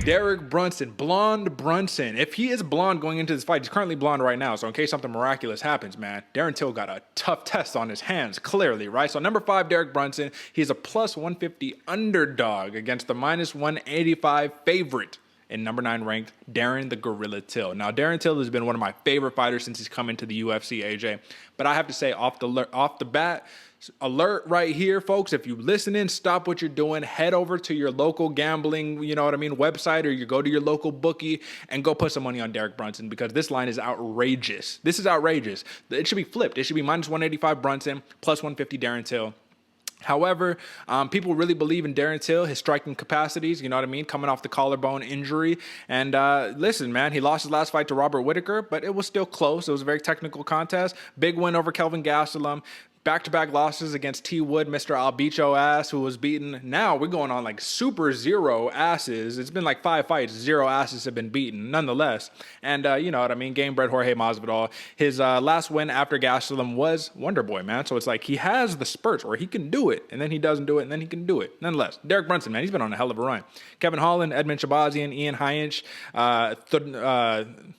Derek Brunson, blonde Brunson. If he is blonde going into this fight, he's currently blonde right now. So in case something miraculous happens, man, Darren Till got a tough test on his hands, clearly, right? So number 5, Derek Brunson. He's a plus 150 underdog against the minus 185 favorite and number 9 ranked Darren the Gorilla Till. Now, Darren Till has been one of my favorite fighters since he's come into the UFC, AJ. But I have to say, off the bat, alert right here, folks. If you listening, stop what you're doing. Head over to your local gambling, website, or you go to your local bookie and go put some money on Derek Brunson, because this line is outrageous. This is outrageous. It should be flipped. It should be minus 185 Brunson, plus 150 Darren Till. However, people really believe in Darren Till, his striking capacities, coming off the collarbone injury. And listen, man, he lost his last fight to Robert Whittaker, but it was still close. It was a very technical contest. Big win over Kelvin Gastelum. Back-to-back losses against T. Wood, Mr. Albicho ass, who was beaten. Now we're going on like super zero asses. It's been like 5 fights. 0 asses have been beaten, nonetheless. And you know what I mean? Game-bred Jorge Masvidal. His last win after Gastelum was Wonder Boy, man. So it's like he has the spurts where he can do it, and then he doesn't do it, and then he can do it. Nonetheless, Derek Brunson, man, he's been on a hell of a run. Kevin Holland, Edmund Shabazian, Ian Heinich,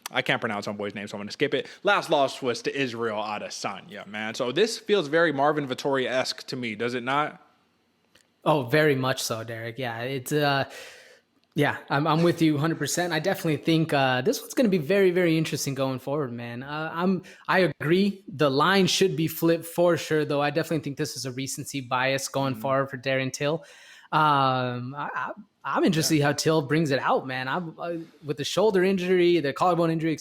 I can't pronounce some boy's name, so I'm going to skip it. Last loss was to Israel Adesanya, man. So this feels very Marvin Vettori-esque to me, does it not? Oh, very much so, Derek. Yeah, it's I'm with you 100%. I definitely think this one's going to be very, very interesting going forward, man. I agree. The line should be flipped for sure, though. I definitely think this is a recency bias going forward for Darren Till. I'm interested to see how Till brings it out, man. With the shoulder injury, the collarbone injury,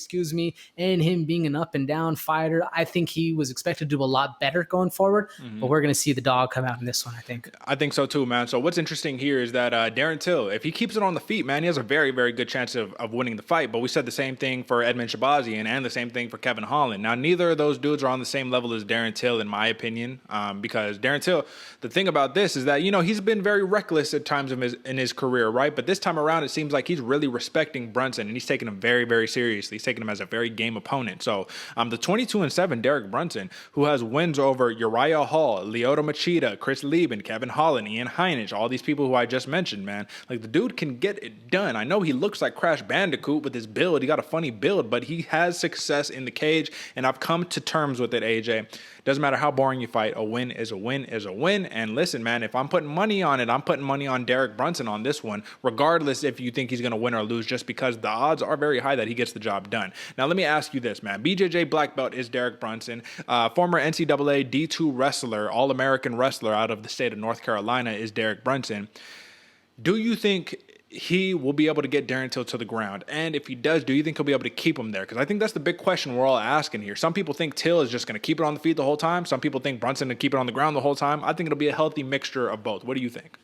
and him being an up and down fighter, I think he was expected to do a lot better going forward. But we're going to see the dog come out in this one, I think. I think so too, man. So what's interesting here is that Darren Till, if he keeps it on the feet, man, he has a very, very good chance of winning the fight. But we said the same thing for Edmund Shabazian and the same thing for Kevin Holland. Now, neither of those dudes are on the same level as Darren Till, in my opinion, because Darren Till, the thing about this is that, he's been very reckless at times in his career, right? But this time around, it seems like he's really respecting Brunson, and he's taking him very, very seriously. He's taking him as a very game opponent. So the 22-7 Derek Brunson, who has wins over Uriah Hall, Lyoto Machida, Chris Lieben, Kevin Holland, Ian Heinich, all these people who I just mentioned, man. Like, the dude can get it done. I know he looks like Crash Bandicoot with his build. He got a funny build, but he has success in the cage, and I've come to terms with it, AJ. Doesn't matter how boring you fight, a win is a win is a win. And listen, man, if I'm putting money on it, I'm putting money on Derek Brunson on this one, regardless if you think he's going to win or lose, just because the odds are very high that he gets the job done. Now, let me ask you this, man. BJJ black belt is Derek Brunson, former NCAA D2 wrestler, All-American wrestler out of the state of North Carolina is Derek Brunson. Do you think he will be able to get Darren Till to the ground? And if he does, do you think he'll be able to keep him there? Because I think that's the big question we're all asking here. Some people think Till is just going to keep it on the feet the whole time. Some people think Brunson to keep it on the ground the whole time. I think it'll be a healthy mixture of both. What do you think?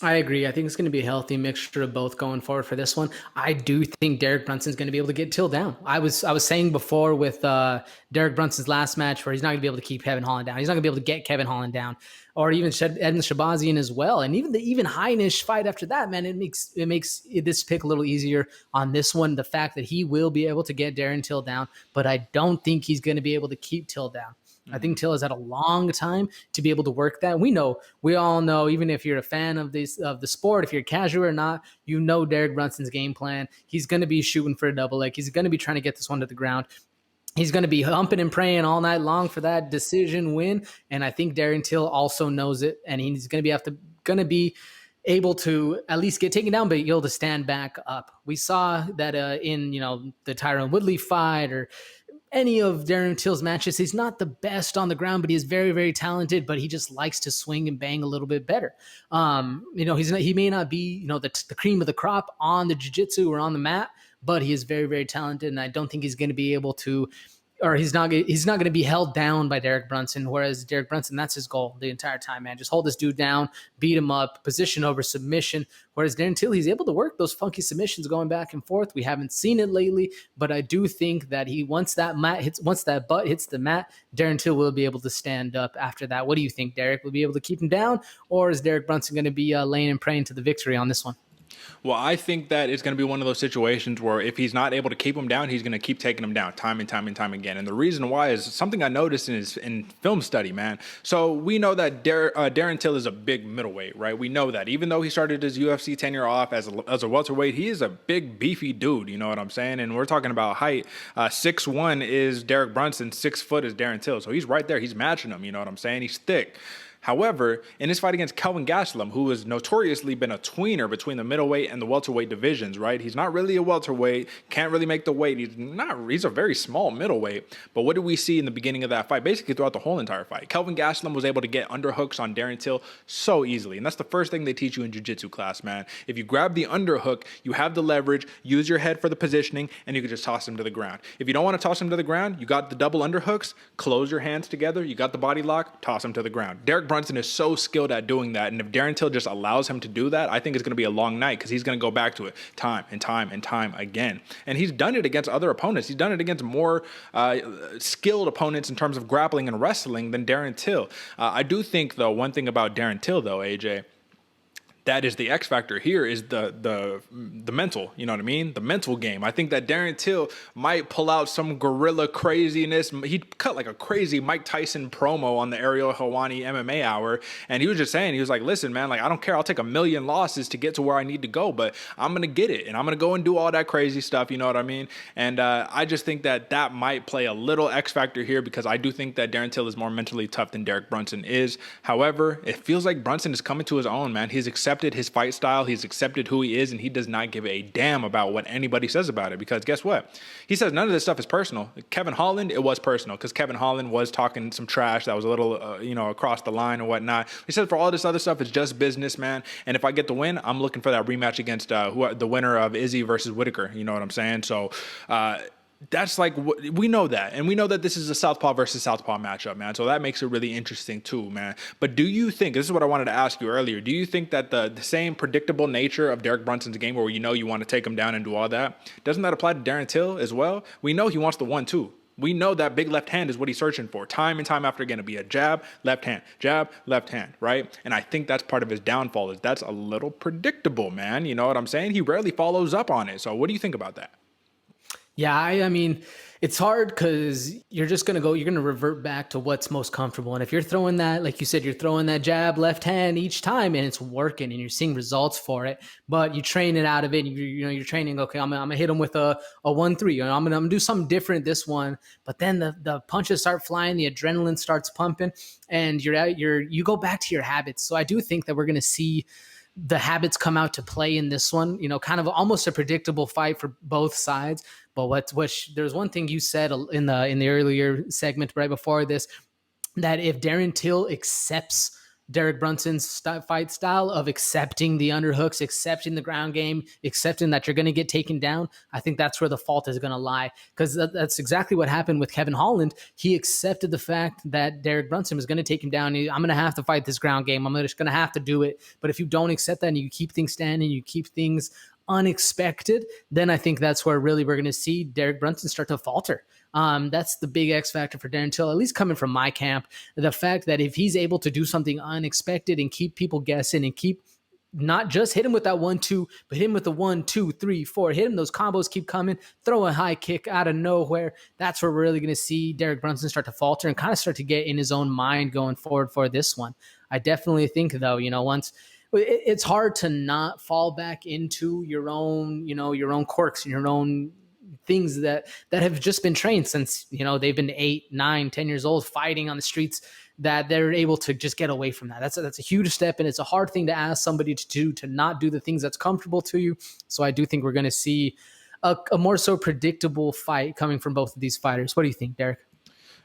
I agree. I think it's going to be a healthy mixture of both going forward for this one. I do think Derek Brunson's going to be able to get Till down. I was saying before with Derek Brunson's last match where he's not going to be able to keep Kevin Holland down. He's not going to be able to get Kevin Holland down, or even Edmund Shabazian as well. And even the Heinisch fight after that, man, it makes this pick a little easier on this one. The fact that he will be able to get Darren Till down, but I don't think he's going to be able to keep Till down. I think Till has had a long time to be able to work that. We all know, even if you're a fan of the sport, if you're casual or not, you know Derek Brunson's game plan. He's going to be shooting for a double leg. He's going to be trying to get this one to the ground. He's going to be humping and praying all night long for that decision win. And I think Darren Till also knows it, and he's going to be able to at least get taken down, but be able to stand back up. We saw that in the Tyron Woodley fight or any of Darren Till's matches. He's not the best on the ground, but he is very, very talented, but he just likes to swing and bang a little bit better. He may not be, the cream of the crop on the jiu-jitsu or on the mat, but he is very, very talented. And I don't think he's going to be able to, or he's not going to be held down by Derek Brunson, whereas Derek Brunson, that's his goal the entire time, man. Just hold this dude down, beat him up, position over submission. Whereas Darren Till, he's able to work those funky submissions going back and forth. We haven't seen it lately, but I do think that once that butt hits the mat, Darren Till will be able to stand up after that. What do you think, Derek? Will be able to keep him down, or is Derek Brunson going to be laying and praying to the victory on this one? Well, I think that it's going to be one of those situations where if he's not able to keep him down, he's going to keep taking him down time and time and time again. And the reason why is something I noticed in film study, man. So we know that Darren Till is a big middleweight, right? We know that. Even though he started his UFC tenure off as a welterweight, he is a big, beefy dude, you know what I'm saying? And we're talking about height. 6'1" is Derek Brunson, 6 foot is Darren Till. So he's right there. He's matching him, you know what I'm saying? He's thick. However, in his fight against Kelvin Gastelum, who has notoriously been a tweener between the middleweight and the welterweight divisions, right? He's not really a welterweight, can't really make the weight. He's a very small middleweight. But what did we see in the beginning of that fight? Basically throughout the whole entire fight. Kelvin Gastelum was able to get underhooks on Darren Till so easily. And that's the first thing they teach you in jiu-jitsu class, man. If you grab the underhook, you have the leverage, use your head for the positioning, and you can just toss him to the ground. If you don't want to toss him to the ground, you got the double underhooks, close your hands together, you got the body lock, toss him to the ground. Derek Brunson is so skilled at doing that, and if Darren Till just allows him to do that, I think it's going to be a long night because he's going to go back to it time and time and time again. And he's done it against other opponents. He's done it against more skilled opponents in terms of grappling and wrestling than Darren Till. I do think, though, one thing about Darren Till, though, AJ, that is the X factor here is the mental, you know what I mean? The mental game. I think that Darren Till might pull out some gorilla craziness. He cut like a crazy Mike Tyson promo on the Ariel Helwani MMA Hour, and he was just saying, he was like, listen, man, like I don't care. I'll take 1,000,000 losses to get to where I need to go, but I'm going to get it, and I'm going to go and do all that crazy stuff, you know what I mean? And I just think that that might play a little X factor here because I do think that Darren Till is more mentally tough than Derek Brunson is. However, it feels like Brunson is coming to his own, man. He's accepted his fight style, he's accepted who he is, and he does not give a damn about what anybody says about it because guess what? He says none of this stuff is personal. Kevin Holland, it was personal because Kevin Holland was talking some trash that was a little, across the line and whatnot. He said for all this other stuff, it's just business, man. And if I get the win, I'm looking for that rematch against the winner of Izzy versus Whitaker. You know what I'm saying? So, that's like, we know that. And we know that this is a Southpaw versus Southpaw matchup, man. So that makes it really interesting too, man. But do you think, this is what I wanted to ask you earlier, do you think that the same predictable nature of Derek Brunson's game where you want to take him down and do all that, doesn't that apply to Darren Till as well? We know he wants the 1-2. We know that big left hand is what he's searching for. Time and time after again, it'll be a jab, left hand, right? And I think that's part of his downfall is that's a little predictable, man. You know what I'm saying? He rarely follows up on it. So what do you think about that? Yeah, I mean, it's hard because you're going to revert back to what's most comfortable. And if you're throwing that, like you said, you're throwing that jab left hand each time and it's working and you're seeing results for it, but you train it out of it. And you're training, okay, I'm going to hit him with a 1-3. I'm going to do something different this one. But then the punches start flying, the adrenaline starts pumping and you go back to your habits. So I do think that we're going to see the habits come out to play in this one, kind of almost a predictable fight for both sides. But there's one thing you said in the earlier segment right before this, that if Darren Till accepts Derek Brunson's fight style of accepting the underhooks, accepting the ground game, accepting that you're going to get taken down, I think that's where the fault is going to lie. Because that's exactly what happened with Kevin Holland. He accepted the fact that Derek Brunson was going to take him down. I'm going to have to fight this ground game. I'm just going to have to do it. But if you don't accept that and you keep things standing, you keep things unexpected, then I think that's where really we're going to see Derek Brunson start to falter. That's the big X factor for Darren Till, at least coming from my camp. The fact that if he's able to do something unexpected and keep people guessing and keep not just hit him with that 1-2, but hit him with the 1-2-3-4, hit him, those combos keep coming, throw a high kick out of nowhere. That's where we're really going to see Derek Brunson start to falter and kind of start to get in his own mind going forward for this one. I definitely think though, once it's hard to not fall back into your own quirks and your own things that have just been trained since, they've been 8, 9, 10 years old fighting on the streets, that they're able to just get away from that. That's a huge step. And it's a hard thing to ask somebody to do, to not do the things that's comfortable to you. So I do think we're going to see a more so predictable fight coming from both of these fighters. What do you think, Derek?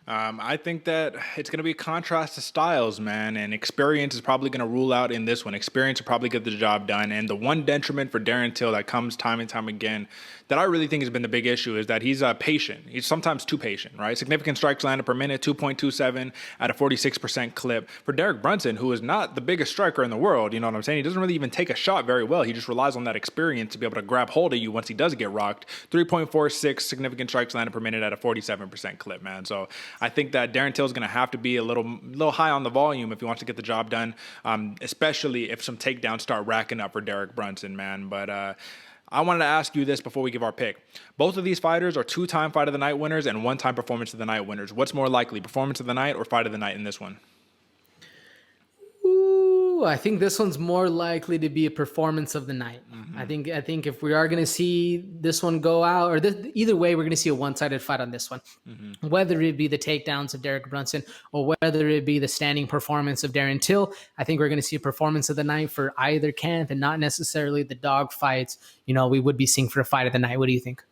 I think that it's going to be a contrast to styles, man, and experience is probably going to rule out in this one. Experience will probably get the job done, and the one detriment for Darren Till that comes time and time again that I really think has been the big issue is that he's patient. He's sometimes too patient, right? Significant strikes landed per minute, 2.27 at a 46% clip. For Derek Brunson, who is not the biggest striker in the world, you know what I'm saying? He doesn't really even take a shot very well. He just relies on that experience to be able to grab hold of you once he does get rocked. 3.46 significant strikes landed per minute at a 47% clip, man. So I think that Darren Till is going to have to be a little high on the volume if he wants to get the job done, especially if some takedowns start racking up for Derek Brunson, man. But I wanted to ask you this before we give our pick. Both of these fighters are 2-time Fight of the Night winners and 1-time Performance of the Night winners. What's more likely, Performance of the Night or Fight of the Night in this one? Ooh, I think this one's more likely to be a Performance of the Night. I think if we are going to see this one go out, or either way, we're going to see a one-sided fight on this one. Whether it be the takedowns of Derek Brunson or whether it be the standing performance of Darren Till, I think we're going to see a Performance of the Night for either camp, and not necessarily the dog fights we would be seeing for a Fight of the Night. What do you think?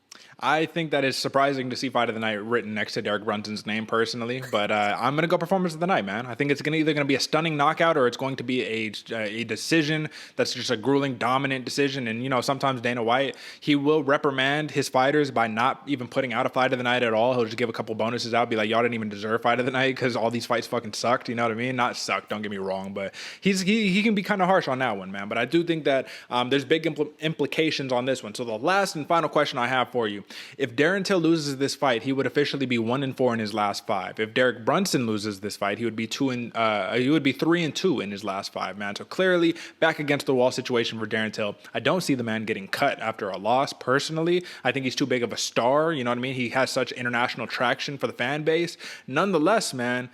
I think that is surprising to see Fight of the Night written next to Derek Brunson's name personally, but I'm going to go Performance of the Night, man. I think it's either going to be a stunning knockout or it's going to be a decision that's just a grueling, dominant decision. And, sometimes Dana White, he will reprimand his fighters by not even putting out a Fight of the Night at all. He'll just give a couple bonuses out, be like, y'all didn't even deserve Fight of the Night because all these fights fucking sucked. You know what I mean? Not sucked, don't get me wrong, but he can be kind of harsh on that one, man. But I do think that there's big implications on this one. So the last and final question I have for you. If Darren Till loses this fight, he would officially be 1-4 in his last 5. If Derek Brunson loses this fight, he would be 3-2 in his last 5, man. So clearly back against the wall situation for Darren Till. I don't see the man getting cut after a loss personally. I think he's too big of a star. You know what I mean? He has such international traction for the fan base. Nonetheless, man,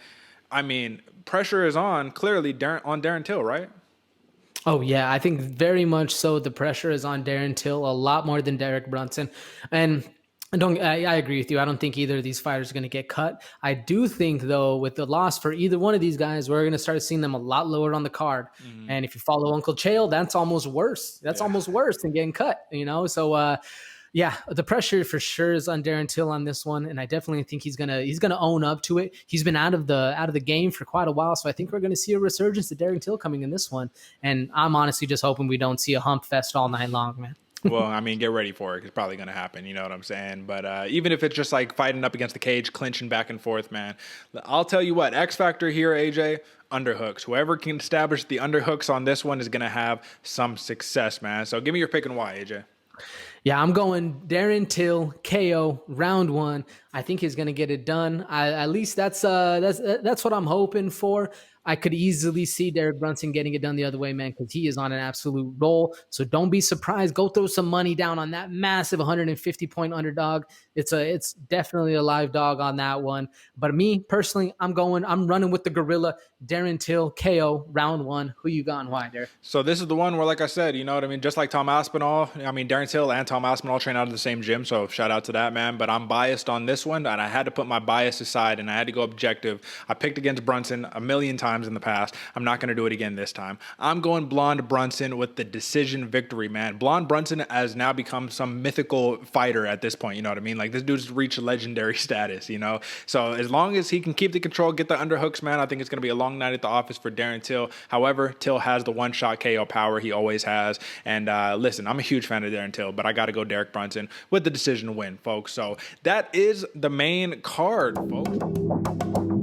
I mean, pressure is on clearly on Darren Till, right? Oh, yeah, I think very much so. The pressure is on Darren Till a lot more than Derek Brunson. And I agree with you. I don't think either of these fighters are going to get cut. I do think, though, with the loss for either one of these guys, we're going to start seeing them a lot lower on the card. And if you follow Uncle Chael, that's almost worse. That's almost worse than getting cut, So, yeah, the pressure for sure is on Darren Till on this one, and I definitely think he's gonna own up to it. He's been out of the game for quite a while, so I think we're gonna see a resurgence of Darren Till coming in this one. And I'm honestly just hoping we don't see a hump fest all night long, man. Well, I mean, get ready for it. It's probably going to happen. You know what I'm saying? But even if it's just like fighting up against the cage, clinching back and forth, man, I'll tell you what, X factor here, AJ, underhooks. Whoever can establish the underhooks on this one is going to have some success, man. So give me your pick and why, AJ. Yeah, I'm going Darren Till KO round 1. I think he's going to get it done. At least that's what I'm hoping for. I could easily see Derek Brunson getting it done the other way, man, because he is on an absolute roll. So don't be surprised. Go throw some money down on that massive 150-point underdog. It's definitely a live dog on that one. But me personally, I'm running with the gorilla. Darren Till KO round 1. Who you got and why, Derek? So this is the one where, like I said, you know what I mean? Just like Tom Aspinall, I mean, Darren Till and Tom Aspinall train out of the same gym. So shout out to that, man. But I'm biased on this one, and I had to put my bias aside, and I had to go objective. I picked against Brunson a million times in the past. I'm not going to do it again this time. I'm going Blonde Brunson with the decision victory, man. Blonde Brunson has now become some mythical fighter at this point. You know what I mean? Like, this dude's reached legendary status, So as long as he can keep the control, get the underhooks, man, I think it's going to be a long night at the office for Darren Till. However, Till has the one-shot KO power. He always has. And listen, I'm a huge fan of Darren Till, but I got to go Derek Brunson with the decision win, folks. So that is the main card, folks.